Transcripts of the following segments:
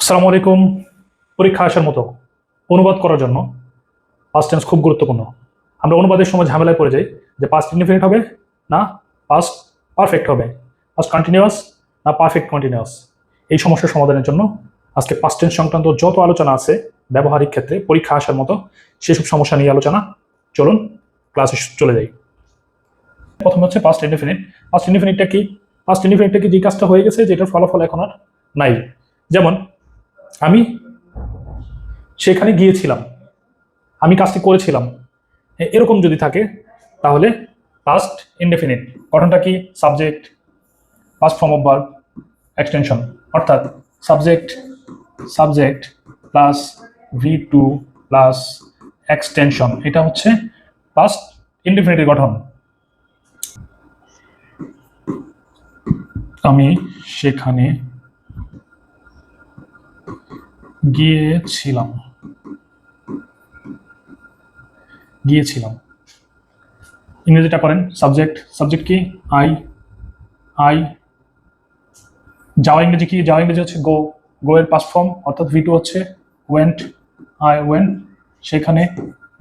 আসসালামু আলাইকুম। পরীক্ষা আসার মতো অনুবাদ করার জন্য পাস্ট টেন্স খুব গুরুত্বপূর্ণ। আমরা অনুবাদের সময় ঝামেলায় পড়ে যাই যে পাস্ট ইনডিফিনিট হবে না পাস্ট পারফেক্ট হবে, পাস্ট কন্টিনিউয়াস না পারফেক্ট কন্টিনিউয়াস। এই সমস্যার সমাধানের জন্য আজকে পাস্ট টেন্স সংক্রান্ত যত আলোচনা আছে ব্যবহারিক ক্ষেত্রে পরীক্ষা আসার মতো সেসব সমস্যা নিয়ে আলোচনা। চলুন ক্লাসে চলে যাই। প্রথমে হচ্ছে পাস্ট ইনডিফিনিট। পাস্ট ইনডিফিনিটটা কি? পাস্ট ইনডিফিনিটটা কি যে কাজটা হয়ে গেছে যেটার ফলাফল এখন আর নাই। যেমন আমি সেখানে গিয়েছিলাম, আমি কাজটি করেছিলাম, এরকম যদি থাকে তাহলে পাস্ট ইনডেফিনিট। গঠনটা কি? Subject, past form of verb, extension, অর্থাৎ subject subject plus V2 plus extension, এটা হচ্ছে পাস্ট ইনডেফিনিটের গঠন। আমি সেখানে গিয়েছিলাম গিয়েছিলাম ইংরেজিটা করেন। সাবজেক্ট, সাবজেক্ট কি? আই। যাওয়া ইংরেজি কি? যাওয়া ইংরেজি হচ্ছে গো। গো এর পাস্ট ফর্ম অর্থাৎ V2 হচ্ছে ওয়েন্ট। আই ওয়েন্ট সেখানে।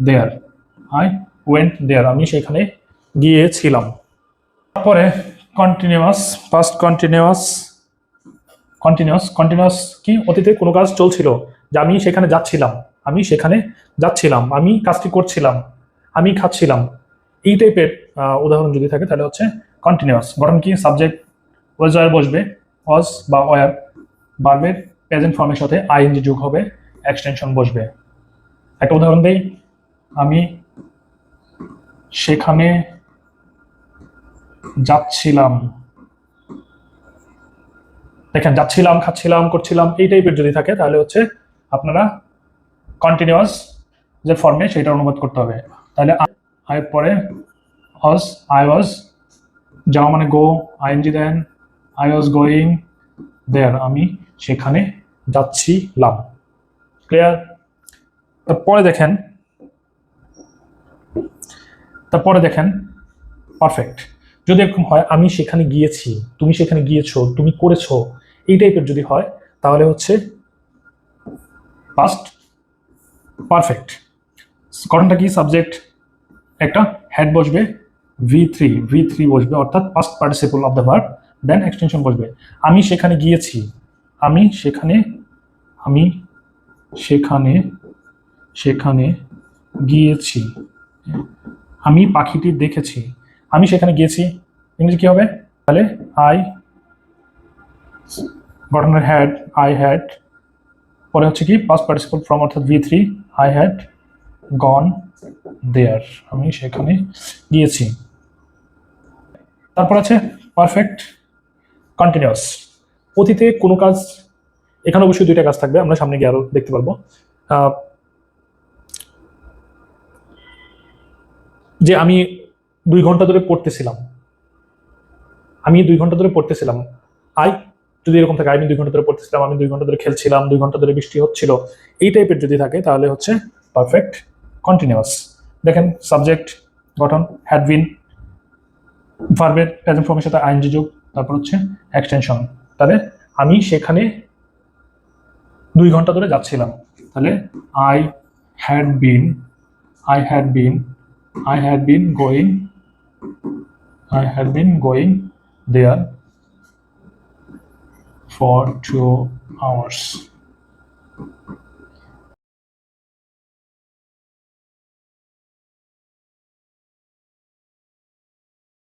দেয়ার, আই ওয়েন্ট দেয়ার, আমি সেখানে গিয়েছিলাম। তারপরে কন্টিনিউয়াস, পাস্ট কন্টিনিউয়াস। কন্টিনিউয়াস কি? অতীতে কোনো কাজ চলছিল, যে আমি সেখানে যাচ্ছিলাম, আমি সেখানে যাচ্ছিলাম, আমি কাজটি করছিলাম, আমি খাচ্ছিলাম, এই টাইপের উদাহরণ যদি থাকে তাহলে হচ্ছে কন্টিনিউয়াস। গঠন কি? সাবজেক্ট ওয়াজ ওয়ার বসবে, ওয়াজ বা ওয়ার, ভার্বের প্রেজেন্ট ফর্মের সাথে আইএনজি যোগ হবে, এক্সটেনশন বসবে। একটা উদাহরণ দেই, আমি সেখানে যাচ্ছিলাম। দেখেন, যাচ্ছিলাম, খাচ্ছিলাম, করছিলাম, এই টাইপের যদি থাকে তাহলে হচ্ছে আপনারা কন্টিনিউয়াস যে ফর্মে সেটা অনুবাদ করতে হবে। তাহলে আই পরে ওয়াজ, আই ওয়াজ, যাওয়া মানে go, ING then, I was going there, আমি সেখানে যাচ্ছিলাম। ক্লিয়ার? তারপরে দেখেন পারফেক্ট। যদি এরকম হয় আমি সেখানে গিয়েছি, তুমি সেখানে গিয়েছো, তুমি করেছো, এই টাইপের যদি হয় তাহলে হচ্ছে পাস্ট পারফেক্ট। গঠনটা কি? সাবজেক্ট, একটা হেড বসবে, V3 বসবে অর্থাৎ past participle of the verb, then extension বসবে। আমি সেখানে গিয়েছি, আমি সেখানে, আমি সেখানে সেখানে গিয়েছি, আমি পাখিটি দেখেছি, আমি সেখানে গিয়েছি, ইংরেজি কি হবে? তাহলে আই, গঠনের হ্যাড, আই হ্যাড, পরে হচ্ছে কি পাস্ট পার্টিসিপল ফ্রম অর্থাৎ V3, আই হ্যাড গন দেয়ার, আমি সেখানে গিয়েছি। তারপর আছে পারফেক্ট কন্টিনিউয়াস। অতীতে কোনো কাজ, এখানে অবশ্যই দুইটা কাজ থাকবে, আমরা সামনে গিয়ে আরো দেখতে পারবো। যে আমি 2 ঘন্টা ধরে পড়তেছিলাম, আমি 2 ঘন্টা ধরে পড়তেছিলাম, আই যদি এরকম থাকে, আমি 2 ঘন্টা ধরে পড়তেছিলাম, আমি 2 ঘন্টা ধরে খেলছিলাম, 2 ঘন্টা ধরে বৃষ্টি হচ্ছিল, এই টাইপের যদি থাকে তাহলে হচ্ছে পারফেক্ট কন্টিনিউয়াস। দেখেন সাবজেক্ট, গঠন হ্যাড বিন, ভার্বের প্রেজেন্ট ফর্মের সাথে আইএনজি যোগ, তারপর হচ্ছে এক্সটেনশন। তাহলে আমি সেখানে 2 ঘন্টা ধরে যাচ্ছিলাম, তাহলে I had been, I had been, I had been going, I had been going there for 2 hours.